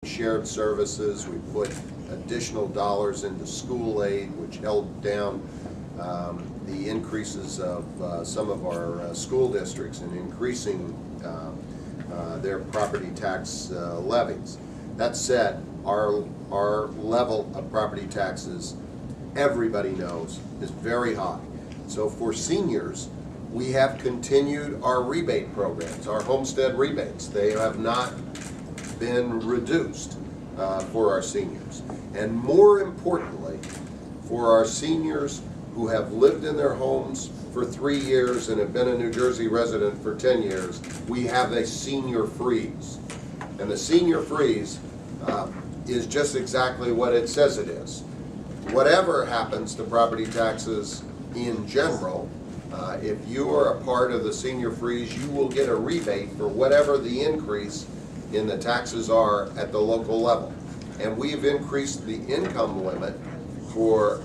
shared services. We put additional dollars into school aid, which held down the increases of some of our school districts and increasing their property tax levies. That said, our level of property taxes, everybody knows, is very high. So for seniors, we have continued our rebate programs, our homestead rebates. They have not been reduced for our seniors. And more importantly, for our seniors who have lived in their homes for 3 years and have been a New Jersey resident for 10 years, we have a senior freeze. And the senior freeze is just exactly what it says it is. Whatever happens to property taxes in general, if you are a part of the senior freeze, you will get a rebate for whatever the increase in the taxes are at the local level. And we've increased the income limit for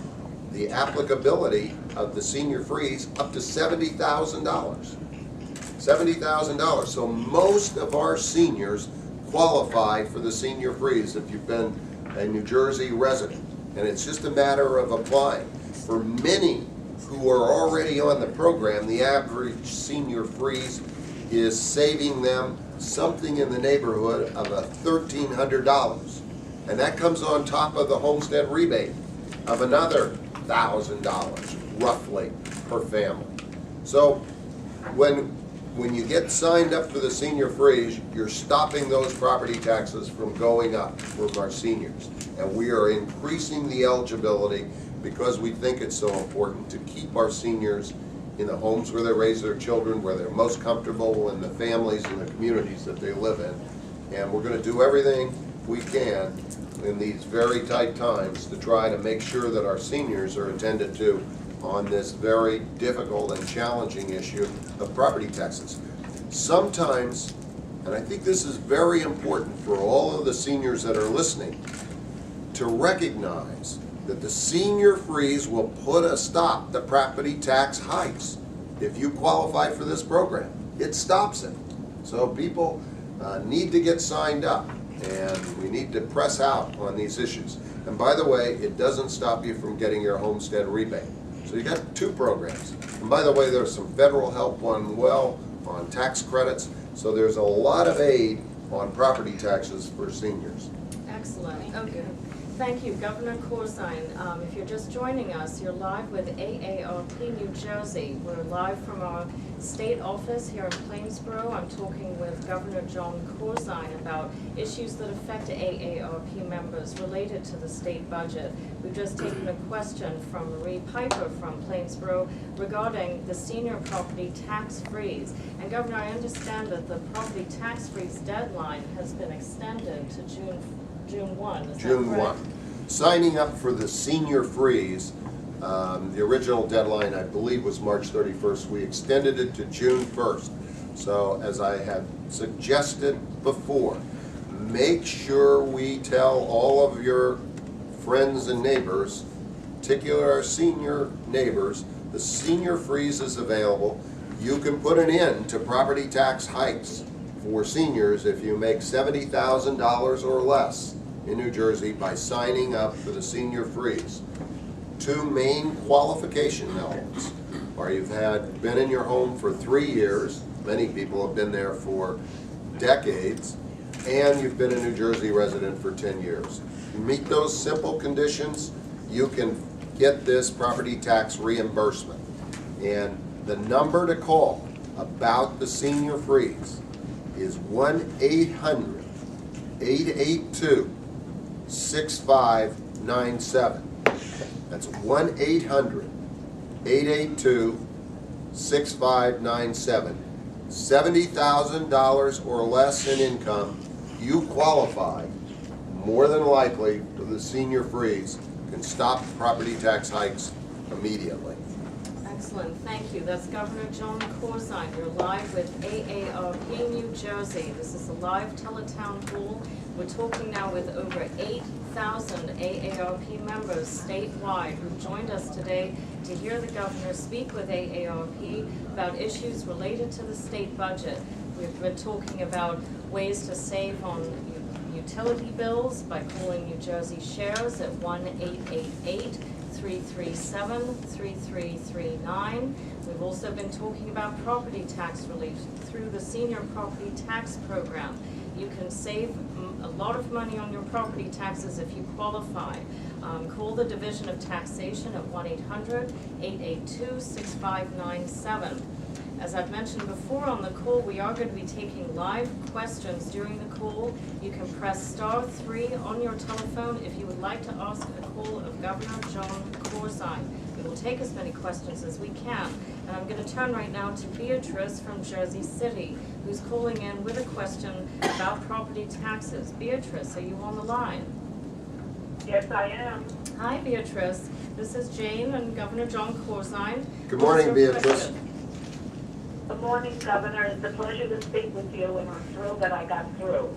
the applicability of the senior freeze up to $70,000. $70,000. So most of our seniors qualify for the senior freeze if you've been a New Jersey resident. And it's just a matter of applying. For many who are already on the program, the average senior freeze is saving them something in the neighborhood of $1,300. And that comes on top of the homestead rebate of another $1,000 roughly per family. So when you get signed up for the senior freeze, you're stopping those property taxes from going up for our seniors. And we are increasing the eligibility because we think it's so important to keep our seniors in the homes where they raise their children, where they're most comfortable, in the families and the communities that they live in. And we're going to do everything we can in these very tight times to try to make sure that our seniors are attended to on this very difficult and challenging issue of property taxes. Sometimes, and I think this is very important for all of the seniors that are listening, to recognize that the senior freeze will put a stop to property tax hikes. If you qualify for this program, it stops it. So people need to get signed up, and we need to press out on these issues. And by the way, it doesn't stop you from getting your homestead rebate. So you got two programs. And by the way, there's some federal help on tax credits. So there's a lot of aid on property taxes for seniors. Excellent. Okay. Thank you, Governor Corzine. If you're just joining us, you're live with AARP New Jersey. We're live from our state office here in Plainsboro. I'm talking with Governor Jon Corzine about issues that affect AARP members related to the state budget. We've just taken a question from Marie Piper from Plainsboro regarding the senior property tax freeze. And Governor, I understand that the property tax freeze deadline has been extended to June 1. Is June that correct? 1. Signing up for the senior freeze, the original deadline I believe was March 31st. We extended it to June 1st. So as I had suggested before, make sure we tell all of your friends and neighbors, particularly our senior neighbors, the senior freeze is available. You can put an end to property tax hikes for seniors if you make $70,000 or less in New Jersey by signing up for the senior freeze. Two main qualification elements are you've been in your home for 3 years, many people have been there for decades, and you've been a New Jersey resident for 10 years. You meet those simple conditions, you can get this property tax reimbursement. And the number to call about the senior freeze is 1-800-882-6597. That's 1-800-882-6597. $70,000 or less in income, you qualify more than likely for the senior freeze, can stop property tax hikes immediately. Excellent, thank you. That's Governor Jon Corzine. You're live with AARP New Jersey. This is a live teletown hall. We're talking now with over 8,000 AARP members statewide who've joined us today to hear the governor speak with AARP about issues related to the state budget. We've been talking about ways to save on utility bills by calling New Jersey Shares at 1-888-337-3339. We've also been talking about property tax relief through the Senior Property Tax Program. You can save a lot of money on your property taxes if you qualify. Call the Division of Taxation at 1-800-882-6597. As I've mentioned before on the call, we are going to be taking live questions during the call. You can press *3 on your telephone if you would like to ask a call of Governor Jon Corzine. We will take as many questions as we can. And I'm going to turn right now to Beatrice from Jersey City, who's calling in with a question about property taxes. Beatrice, are you on the line? Yes, I am. Hi, Beatrice. This is Jane and Governor Jon Corzine. Good morning, What's your Beatrice. question? Good morning, Governor. It's a pleasure to speak with you, and I'm thrilled that I got through.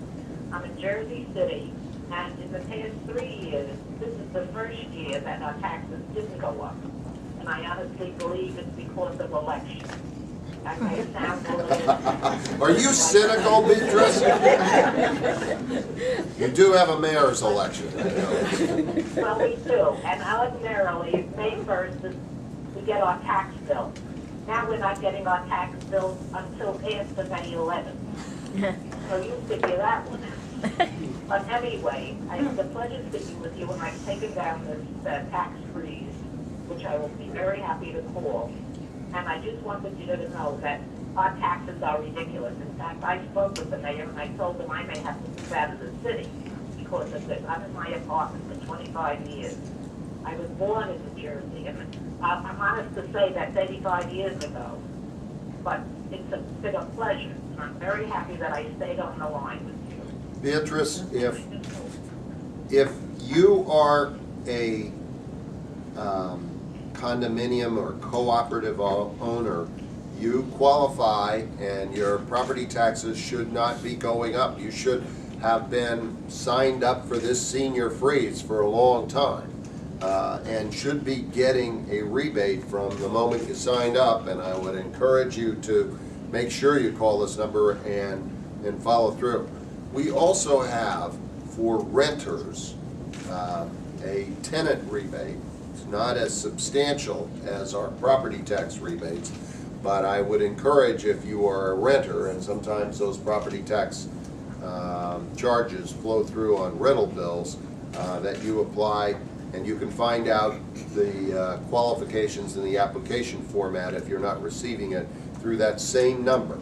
I'm in Jersey City, and in the past 3 years, this is the first year that our taxes didn't go up. And I honestly believe it's because of elections. I may sound a little... Are you cynical, Beatrice? You do have a mayor's election. I know. Well, we do, and ordinarily, May 1st, we get our tax bill. Now we're not getting our tax bill until after May 11th. So you figure that one out. But anyway, I have the pleasure speaking with you, and I've taken down this tax freeze, which I will be very happy to call. And I just wanted you to know that our taxes are ridiculous. In fact, I spoke with the mayor, and I told him I may have to move out of the city because of this. I'm in my apartment for 25 years. I was born in New Jersey, and I'm honest to say that's 85 years ago. But it's been a pleasure, and I'm very happy that I stayed on the line with you. Beatrice, if you are a condominium or cooperative owner, you qualify and your property taxes should not be going up. You should have been signed up for this senior freeze for a long time and should be getting a rebate from the moment you signed up. And I would encourage you to make sure you call this number and follow through. We also have for renters a tenant rebate. It's not as substantial as our property tax rebates, but I would encourage, if you are a renter, and sometimes those property tax charges flow through on rental bills, that you apply, and you can find out the qualifications in the application format if you're not receiving it through that same number,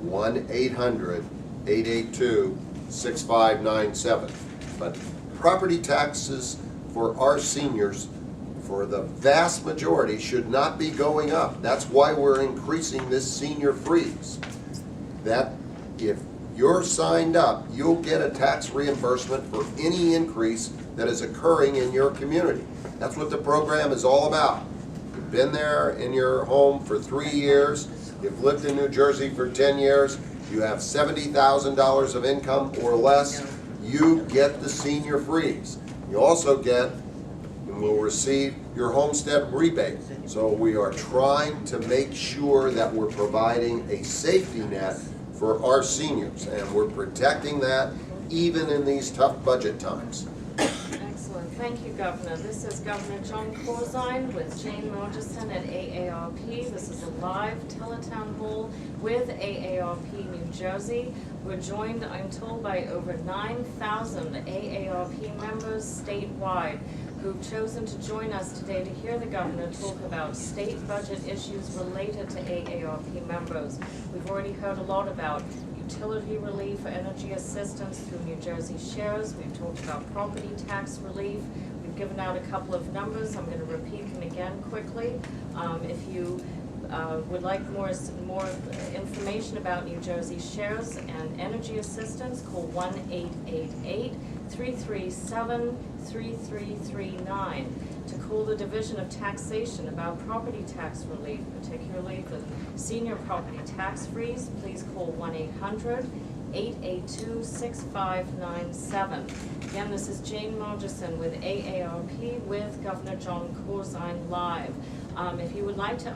1-800-882-6597. But property taxes for our seniors, for the vast majority, should not be going up. That's why we're increasing this senior freeze. That if you're signed up, you'll get a tax reimbursement for any increase that is occurring in your community. That's what the program is all about. You've been there in your home for 3 years, you've lived in New Jersey for 10 years, you have $70,000 of income or less, you get the senior freeze. You also get and will receive your homestead rebate. So we are trying to make sure that we're providing a safety net for our seniors, and we're protecting that even in these tough budget times. Excellent. Thank you, Governor. This is Governor Jon Corzine with Jane Murchison at AARP. This is a live teletown hall with AARP New Jersey. We're joined, I'm told, by over 9,000 AARP members statewide who've chosen to join us today to hear the governor talk about state budget issues related to AARP members. We've already heard a lot about utility relief, energy assistance through New Jersey Shares. We've talked about property tax relief. We've given out a couple of numbers. I'm going to repeat them again quickly. If you would like more information about New Jersey Shares and energy assistance, call 1-888-337-3339. To call the Division of Taxation about property tax relief, particularly the senior property tax freeze, please call 1-800-882-6597. Again, this is Jane Murchison with AARP with Governor Jon Corzine live. If you would like to